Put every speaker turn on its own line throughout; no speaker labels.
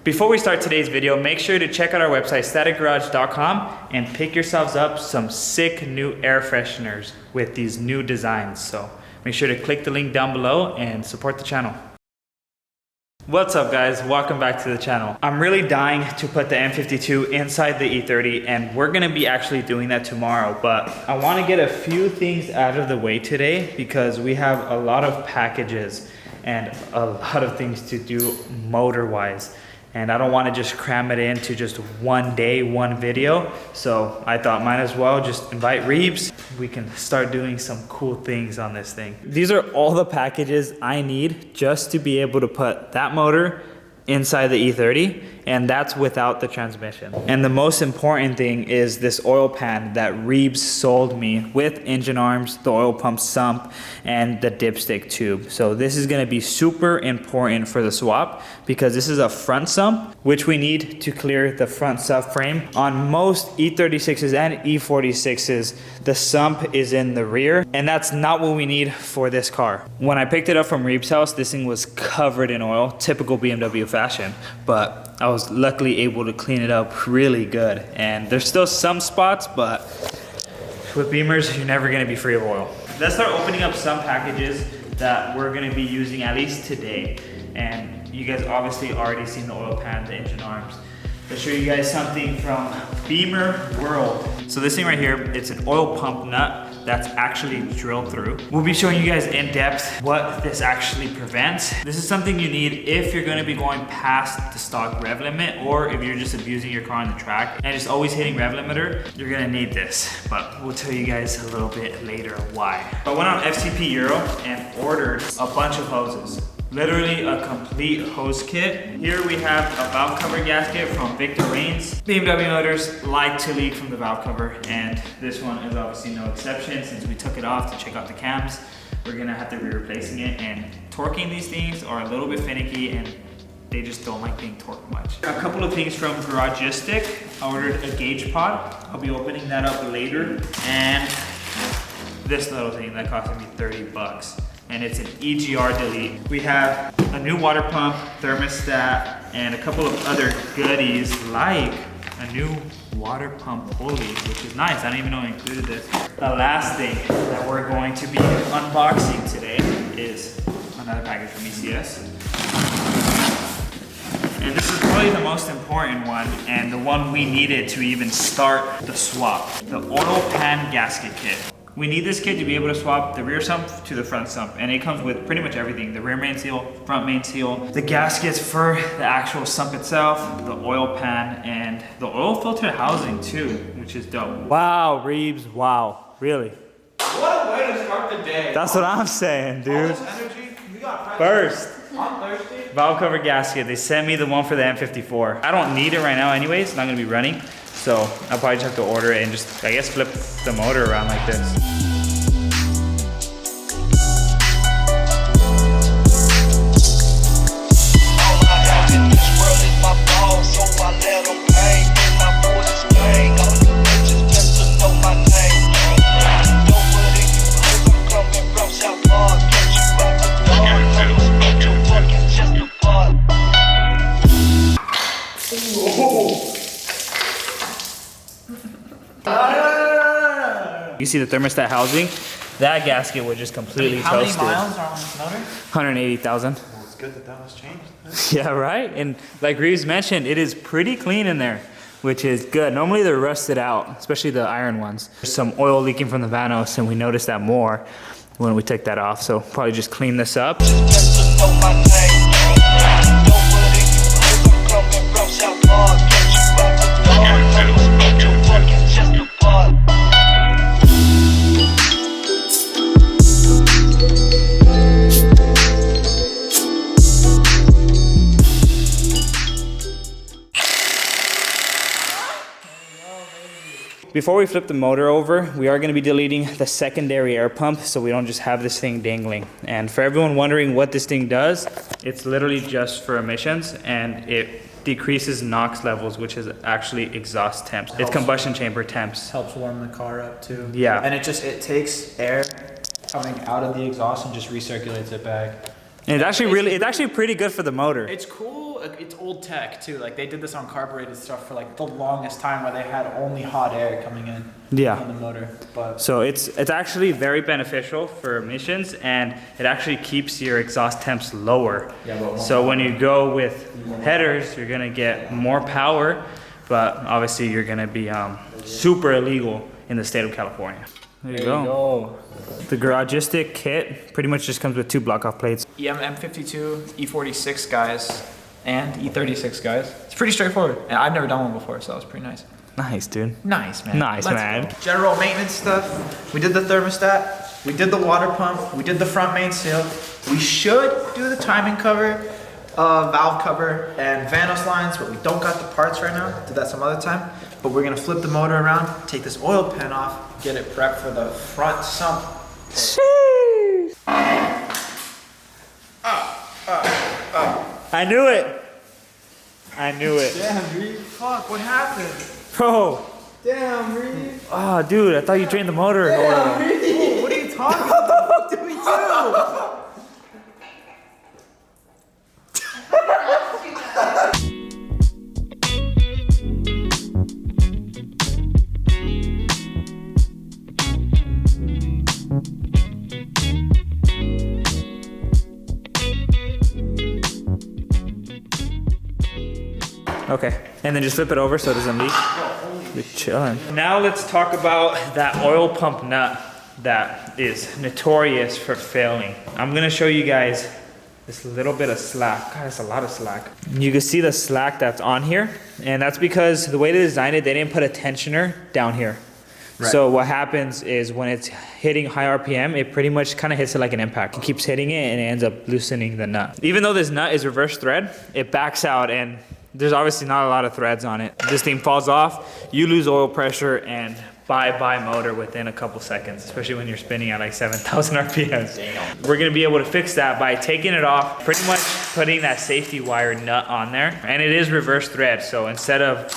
Before we start today's video, make sure to check out our website, staticgarage.com, and pick yourselves up some sick new air fresheners with these new designs. So make sure to click the link down below and support the channel. What's up guys, welcome back to the channel. I'm really dying to put the M52 inside the E30 and we're gonna be actually doing that tomorrow, but I wanna get a few things out of the way today because we have a lot of packages and a lot of things to do motor wise. And I don't want to just cram it into just one day, one video. So I thought might as well just invite Reeves. We can start doing some cool things on this thing. These are all the packages I need just to be able to put that motor inside the E30, and that's without the transmission. And the most important thing is this oil pan that Reeves sold me with engine arms, the oil pump sump, and the dipstick tube. So this is gonna be super important for the swap because this is a front sump, which we need to clear the front subframe. On most E36s and E46s, the sump is in the rear, and that's not what we need for this car. When I picked it up from Reeves' house, this thing was covered in oil, typical BMW fashion, but I was luckily able to clean it up really good. And there's still some spots, but with Beamers, you're never gonna be free of oil. Let's start opening up some packages that we're gonna be using at least today. And you guys obviously already seen the oil pan, the engine arms. Let's show you guys something from Beamer World. So this thing right here, it's an oil pump nut that's actually drilled through. We'll be showing you guys in depth what this actually prevents. This is something you need if you're gonna be going past the stock rev limit, or if you're just abusing your car on the track and just always hitting rev limiter, you're gonna need this. But we'll tell you guys a little bit later why. I went on FCP Euro and ordered a bunch of hoses. Literally a complete hose kit. Here we have a valve cover gasket from Victor Rains. BMW motors like to leak from the valve cover, and this one is obviously no exception. Since we took it off to check out the cams, we're gonna have to be replacing it, and torquing these things are a little bit finicky and they just don't like being torqued much. A couple of things from Garagistic. I ordered a gauge pod. I'll be opening that up later. And this little thing that cost me 30 bucks. And it's an Egr Delete. We have a new water pump, thermostat, and a couple of other goodies like a new water pump pulley, which is nice. I didn't even know I included this. The last thing that we're going to be unboxing today is another package from ECS. And this is probably the most important one and the one we needed to even start the swap, the Oil Pan Gasket Kit. We need this kit to be able to swap the rear sump to the front sump, and it comes with pretty much everything. The rear main seal, front main seal, the gaskets for the actual sump itself, the oil pan, and the oil filter housing too, which is dope. Wow, Reeves, wow, really?
What a way to start the day.
That's what I'm saying, dude.
All this energy, we got
First,
I'm thirsty.
valve cover gasket. They sent me the one for the M54. I don't need it right now anyways, it's not gonna be running. So I'll probably just have to order it and just, I guess, flip the motor around like this. You see the thermostat housing? That gasket was just completely toasted.
How many miles are on this motor?
180,000.
Well, it's good that was changed.
Yeah, right? And like Reeves mentioned, it is pretty clean in there, which is good. Normally they're rusted out, especially the iron ones. There's some oil leaking from the Vanos, and we noticed that more when we took that off. So probably just clean this up. Before we flip the motor over, we are going to be deleting the secondary air pump so we don't just have this thing dangling. And for everyone wondering what this thing does, it's literally just for emissions, and it decreases NOx levels, which is actually exhaust temps. It's combustion chamber temps.
Helps warm the car up too.
Yeah.
And it takes air coming out of the exhaust and just recirculates it back.
And it's actually pretty good for the motor.
It's cool it's old tech too. Like they did this on carbureted stuff for like the longest time, where they had only hot air coming in on the motor. But
So it's actually very beneficial for emissions, and it actually keeps your exhaust temps lower. So when you go with headers, you're gonna get more power, but obviously you're gonna be super illegal in the state of California. There you go. The Garagistic kit pretty much just comes with 2 block-off plates.
M52, E46 guys, and E36 guys. It's pretty straightforward. And I've never done one before, so it's pretty nice.
Nice, dude.
Nice, man.
Nice, man.
Go. General maintenance stuff. We did the thermostat. We did the water pump. We did the front main seal. We should do the timing cover, valve cover, and Vanos lines, but we don't got the parts right now. Do that some other time. But we're gonna flip the motor around, take this oil pan off, get it prepped for the front sump.
Sheesh. I knew it. I knew it.
Damn, Reed. Fuck, what happened?
Bro.
Damn, Reed.
Oh, dude, I thought you drained the motor.
Damn, Reed. What are you talking about? What did we do?
Okay, and then just flip it over so it doesn't leak. You're chilling. Now let's talk about that oil pump nut that is notorious for failing. I'm gonna show you guys this little bit of slack. God, that's a lot of slack. You can see the slack that's on here, and that's because the way they designed it, they didn't put a tensioner down here. Right. So what happens is when it's hitting high RPM, it pretty much kind of hits it like an impact. It keeps hitting it and it ends up loosening the nut. Even though this nut is reverse thread, it backs out and there's obviously not a lot of threads on it. This thing falls off, you lose oil pressure, and bye-bye motor within a couple seconds, especially when you're spinning at like 7,000 RPMs. Damn. We're gonna be able to fix that by taking it off, pretty much putting that safety wire nut on there. And it is reverse thread, so instead of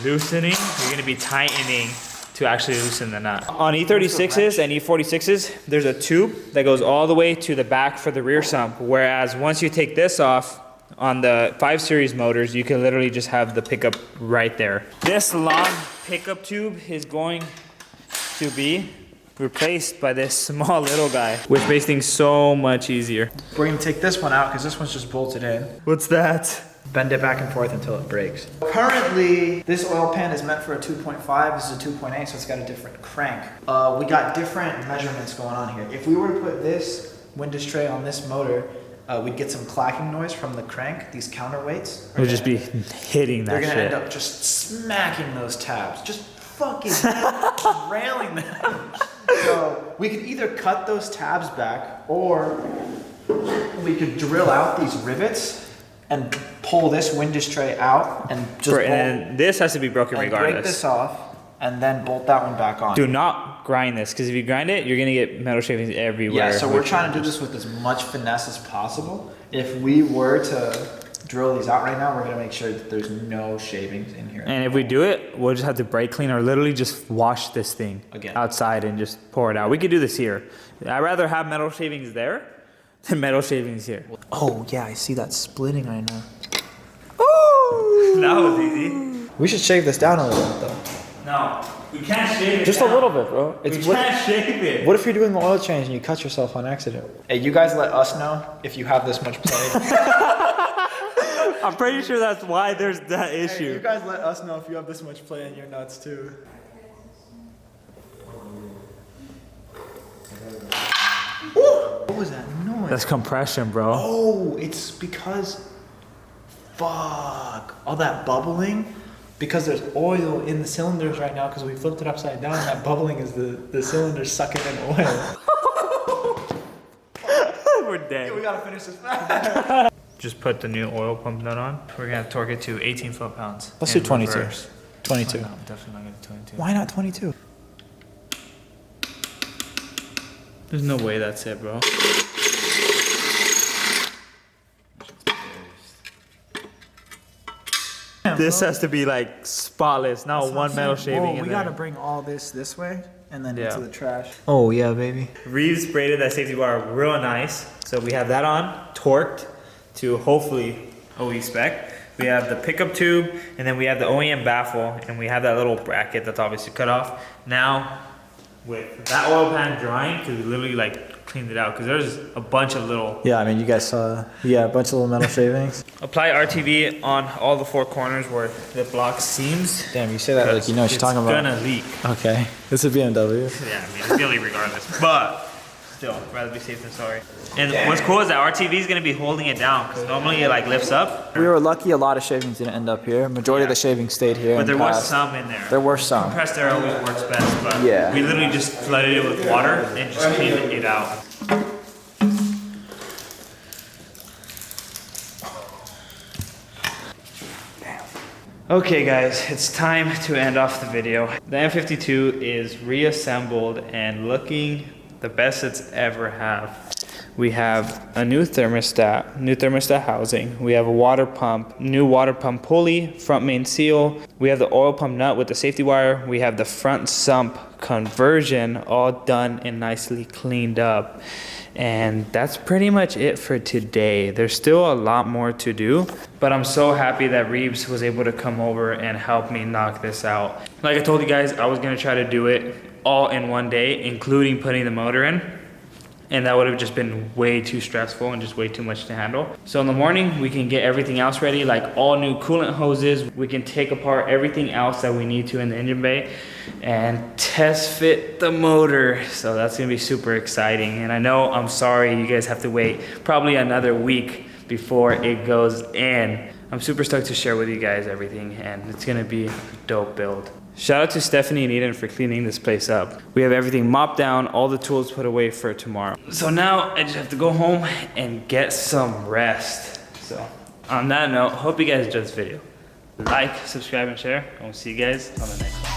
loosening, you're gonna be tightening to actually loosen the nut. On E36s and E46s, there's a tube that goes all the way to the back for the rear sump, whereas once you take this off, on the 5 Series motors, you can literally just have the pickup right there. This long pickup tube is going to be replaced by this small little guy, which makes things so much easier.
We're gonna take this one out because this one's just bolted in.
What's that?
Bend it back and forth until it breaks. Currently, this oil pan is meant for a 2.5. This is a 2.8, so it's got a different crank. We got different measurements going on here. If we were to put this windage tray on this motor, we'd get some clacking noise from the crank. These counterweights.
It would just be hitting that
shit. They're gonna
shit.
end up just smacking those tabs. Just fucking railing them. So we could either cut those tabs back, or we could drill out these rivets and pull this windage tray out and just
and this has to be broken regardless.
Break this off and then bolt that one back on.
Do not grind this, because if you grind it, you're gonna get metal shavings everywhere.
Yeah, so we're trying to do this with as much finesse as possible. If we were to drill these out right now, we're gonna make sure that there's no shavings in here.
And if we do it, we'll just have to brake clean or literally just wash this thing
again
outside and just pour it out. We could do this here. I'd rather have metal shavings there than metal shavings here.
Oh yeah, I see that splitting right now.
Ooh! That was easy.
We should shave this down a little bit though.
No, we can't shave it
just
down.
A little bit, bro.
We can't shave it.
What if you're doing the oil change and you cut yourself on accident? Hey, you guys let us know if you have this much play.
I'm pretty sure that's why there's that issue.
Hey, you guys let us know if you have this much play in your nuts too. What was that noise?
That's compression, bro.
Oh, it's because, fuck, all that bubbling, because there's oil in the cylinders right now because we flipped it upside down, and that bubbling is the cylinder sucking in oil.
We're dead.
Yeah, we gotta finish this fast.
Just put the new oil pump nut on. We're gonna torque it to 18 foot-pounds.
Let's do 22.
Reverse.
22.
Oh, no, I'm definitely not gonna do 22.
Why not 22?
There's no way that's it, bro. This has to be like spotless, not one metal shaving in
we
there.
gotta bring all this way and then
Yeah.
into the trash. Oh yeah, baby.
Reeves braided that safety bar real nice. So we have that on, torqued to hopefully OE spec. We have the pickup tube, and then we have the OEM baffle, and we have that little bracket that's obviously cut off. Now, with that oil pan drying, because we literally like cleaned it out, because there's a bunch of little...
Yeah, I mean, you guys saw, yeah, a bunch of little metal shavings.
Apply RTV on all the 4 corners where the block seams.
Damn, you say that like you know what you're talking about.
It's gonna leak.
Okay, it's a BMW.
Yeah, I mean, it's gonna leak regardless, but still, rather be safe than sorry. And what's cool is that RTV is gonna be holding it down, because normally it like lifts up.
We were lucky a lot of shavings didn't end up here. Majority of the shavings stayed here.
But there
and
was
passed.
some in there.
There were some.
Compressed air always works best, but
Yeah.
we literally just flooded it with water and just cleaned it out. Okay guys, it's time to end off the video. The M52 is reassembled and looking the best it's ever have. We have a new thermostat housing. We have a water pump, new water pump pulley, front main seal. We have the oil pump nut with the safety wire. We have the front sump conversion all done and nicely cleaned up. And that's pretty much it for today. There's still a lot more to do, but I'm so happy that Reeves was able to come over and help me knock this out. Like I told you guys, I was gonna try to do it all in one day, including putting the motor in. And that would have just been way too stressful and just way too much to handle. So in the morning, we can get everything else ready, like all new coolant hoses. We can take apart everything else that we need to in the engine bay and test fit the motor. So that's gonna be super exciting. And I know, I'm sorry, you guys have to wait probably another week before it goes in. I'm super stoked to share with you guys everything, and it's gonna be a dope build. Shout out to Stephanie and Eden for cleaning this place up. We have everything mopped down, all the tools put away for tomorrow. So now I just have to go home and get some rest. So on that note, hope you guys enjoyed this video. Like, subscribe, and share. And we'll see you guys on the next one.